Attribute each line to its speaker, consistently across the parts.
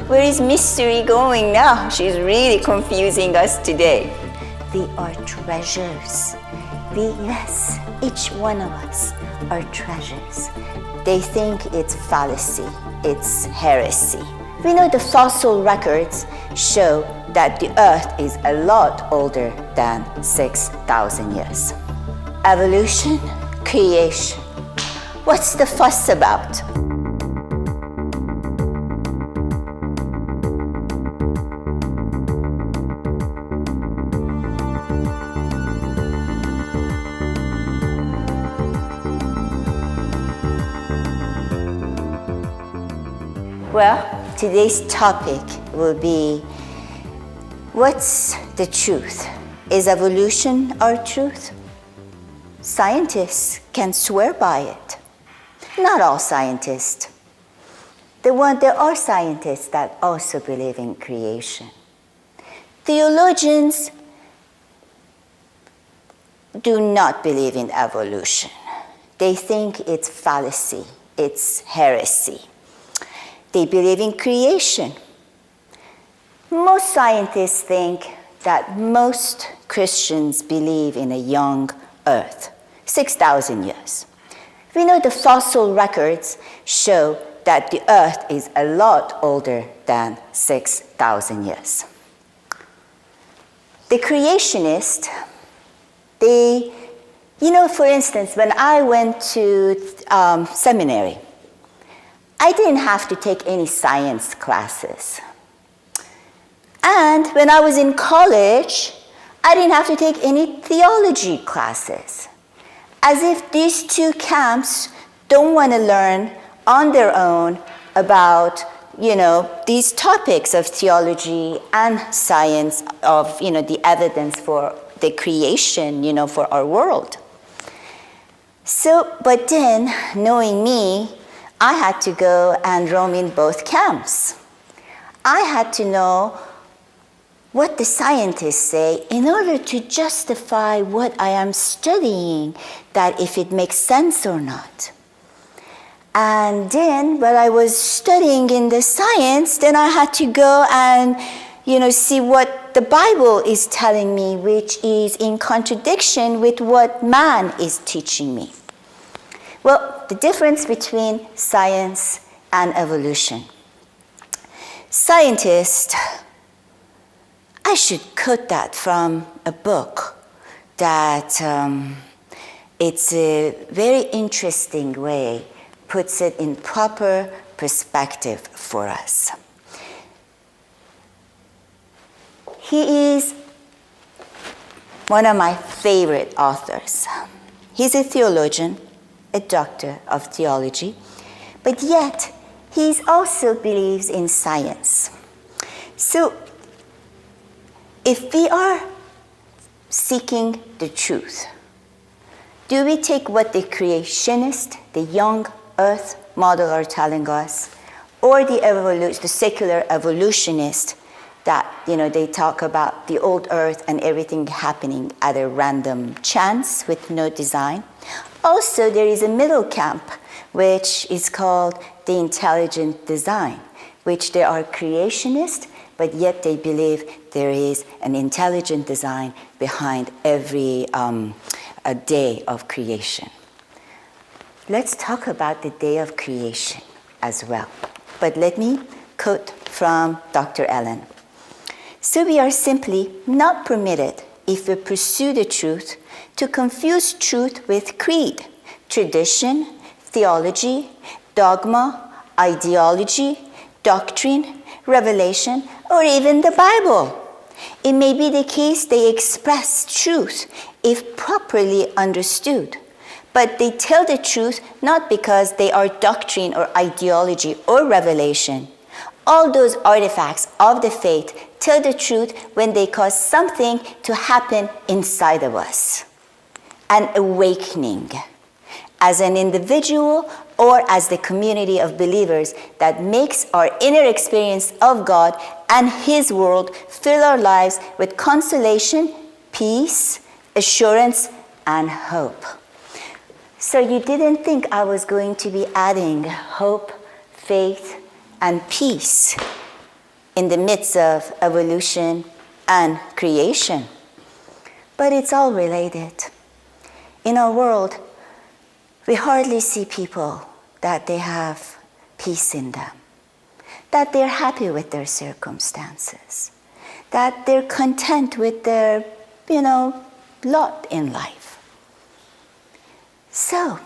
Speaker 1: Where is mystery going now? She's really confusing us today. We are treasures. Yes, each one of us are treasures. They think it's fallacy, it's heresy. We know the fossil records show that the Earth is a lot older than 6,000 years. Evolution, creation. What's the fuss about? Well, today's topic will be, what's the truth? Is evolution our truth? Scientists can swear by it. Not all scientists. There are scientists that also believe in creation. Theologians do not believe in evolution. They think it's fallacy, it's heresy. They believe in creation. Most scientists think that most Christians believe in a young Earth, 6,000 years. We know the fossil records show that the Earth is a lot older than 6,000 years. The creationists, for instance, when I went to seminary, I didn't have to take any science classes. And when I was in college, I didn't have to take any theology classes. As if these two camps don't want to learn on their own about, these topics of theology and science, of, the evidence for the creation, for our world. So, but then, knowing me, I had to go and roam in both camps. I had to know what the scientists say in order to justify what I am studying, that if it makes sense or not. And then when I was studying in the science, then I had to go and see what the Bible is telling me, which is in contradiction with what man is teaching me. Well, the difference between science and evolution. Scientists, I should quote that from a book that it's a very interesting way, puts it in proper perspective for us. He is one of my favorite authors. He's a theologian, a doctor of theology, but yet he also believes in science. So if we are seeking the truth, do we take what the creationist, the young Earth model are telling us, or the secular evolutionist that they talk about the old Earth and everything happening at a random chance with no design? Also, there is a middle camp, which is called the intelligent design, which they are creationists, but yet they believe there is an intelligent design behind every a day of creation. Let's talk about the day of creation as well. But let me quote from Dr. Allen. So we are simply not permitted, if we pursue the truth, to confuse truth with creed, tradition, theology, dogma, ideology, doctrine, revelation, or even the Bible. It may be the case they express truth if properly understood, but they tell the truth not because they are doctrine or ideology or revelation. All those artifacts of the faith tell the truth when they cause something to happen inside of us. An awakening, as an individual or as the community of believers, that makes our inner experience of God and His world fill our lives with consolation, peace, assurance, and hope. So you didn't think I was going to be adding hope, faith, and peace in the midst of evolution and creation. But it's all related. In our world, we hardly see people that they have peace in them, that they're happy with their circumstances, that they're content with their, lot in life. So,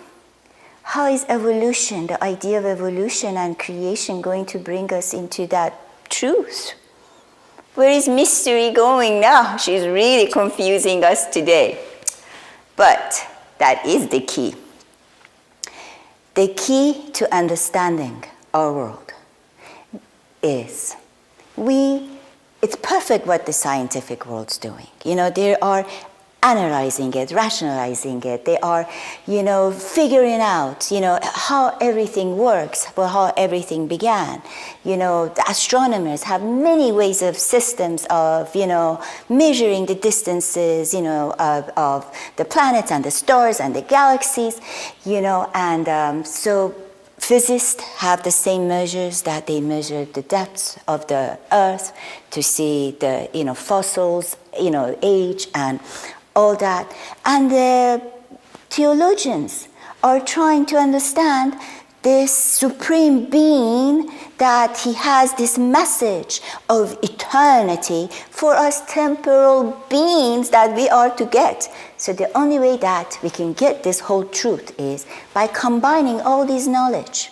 Speaker 1: how is evolution, the idea of evolution and creation, going to bring us into that truth? Where is mystery going now? She's really confusing us today. But that is the key. The key to understanding our world is it's perfect what the scientific world's doing. They are analyzing it, rationalizing it. They are, figuring out, how everything works, how everything began. The astronomers have many ways of systems of, measuring the distances, of the planets and the stars and the galaxies, so physicists have the same measures that they measure the depths of the earth to see the, fossils, age and all that. And the theologians are trying to understand this supreme being, that he has this message of eternity for us temporal beings that we are to get. So the only way that we can get this whole truth is by combining all this knowledge.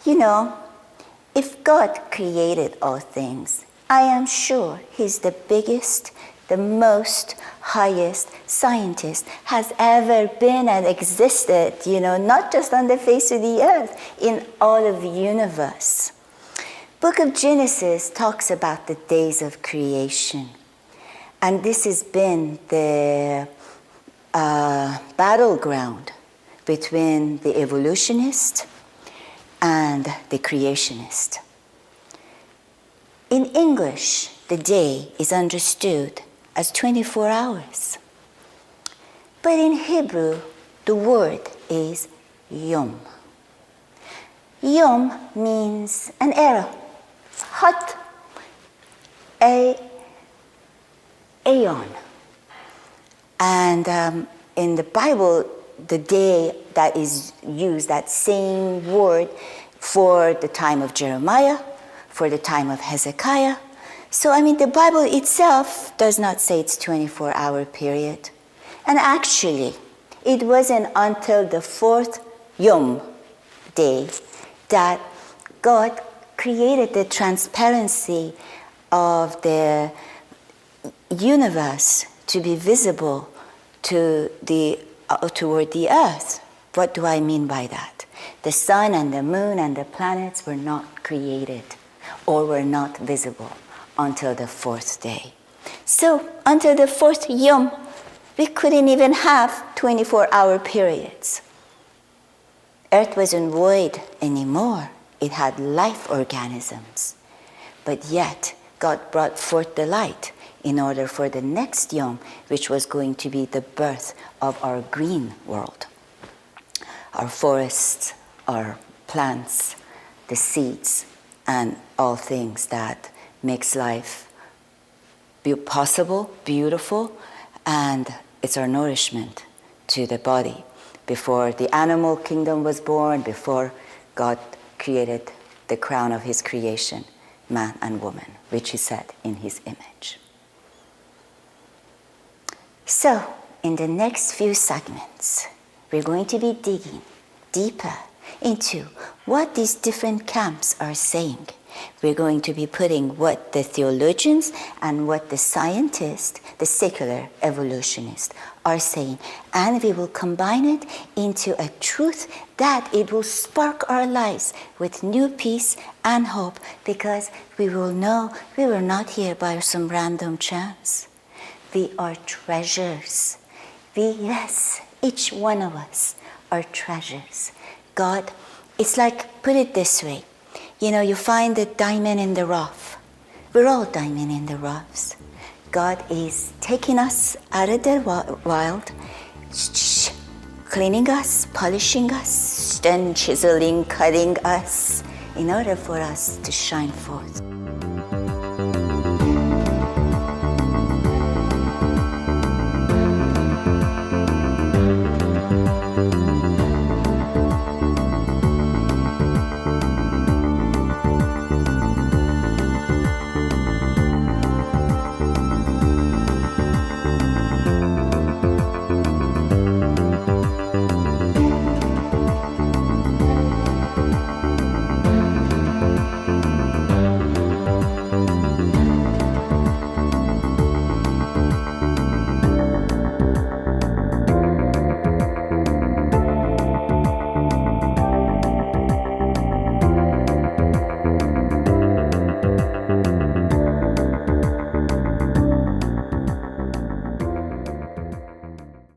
Speaker 1: If God created all things, I am sure he's the biggest, the most highest scientist has ever been and existed, not just on the face of the earth, in all of the universe. Book of Genesis talks about the days of creation. And this has been the battleground between the evolutionist and the creationist. In English, the day is understood as 24 hours. But in Hebrew, the word is yom. Yom means an arrow, hot, aeon. And in the Bible, the day that is used, that same word for the time of Jeremiah, for the time of Hezekiah. So, the Bible itself does not say it's 24-hour period. And actually, it wasn't until the fourth Yom day that God created the transparency of the universe to be visible to toward the earth. What do I mean by that? The sun and the moon and the planets were not created or were not visible until the fourth day. So until the fourth Yom, we couldn't even have 24-hour periods. Earth wasn't void anymore. It had life organisms. But yet, God brought forth the light in order for the next Yom, which was going to be the birth of our green world. Our forests, our plants, the seeds, and all things that makes life possible, beautiful, and it's our nourishment to the body. Before the animal kingdom was born, before God created the crown of his creation, man and woman, which he said in his image. So, in the next few segments, we're going to be digging deeper into what these different camps are saying. We're going to be putting what the theologians and what the scientists, the secular evolutionists, are saying, and we will combine it into a truth that it will spark our lives with new peace and hope, because we will know we were not here by some random chance. We are treasures. Yes, each one of us are treasures. God, it's like, put it this way, you find the diamond in the rough. We're all diamond in the roughs. God is taking us out of the wild, cleaning us, polishing us, then chiseling, cutting us in order for us to shine forth.